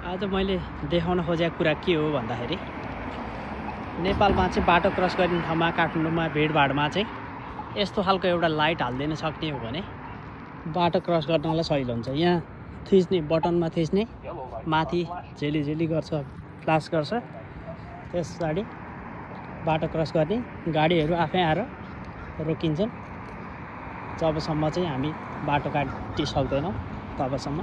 आज मैले देखाउन खोजेको कुरा के हो भन्दाखेरि नेपालमा चाहिँ बाटो क्रस गर्ने ठाउँमा काठमाडौँमा भिडभाडमा चाहिँ यस्तो खालको एउटा लाइट हाल्दिन सक्ने हो भने बाटो क्रस गर्नलाई सजिलो हुन्छ। यहाँ थिच्ने बटनमा थिच्ने माथि झेली गर्छ, फ्लास गर्छ, त्यस पछाडि बाटो क्रस गर्ने गाडीहरू आफै आएर रोकिन्छन्। जबसम्म चाहिँ हामी बाटो काटिसक्दैनौँ तबसम्म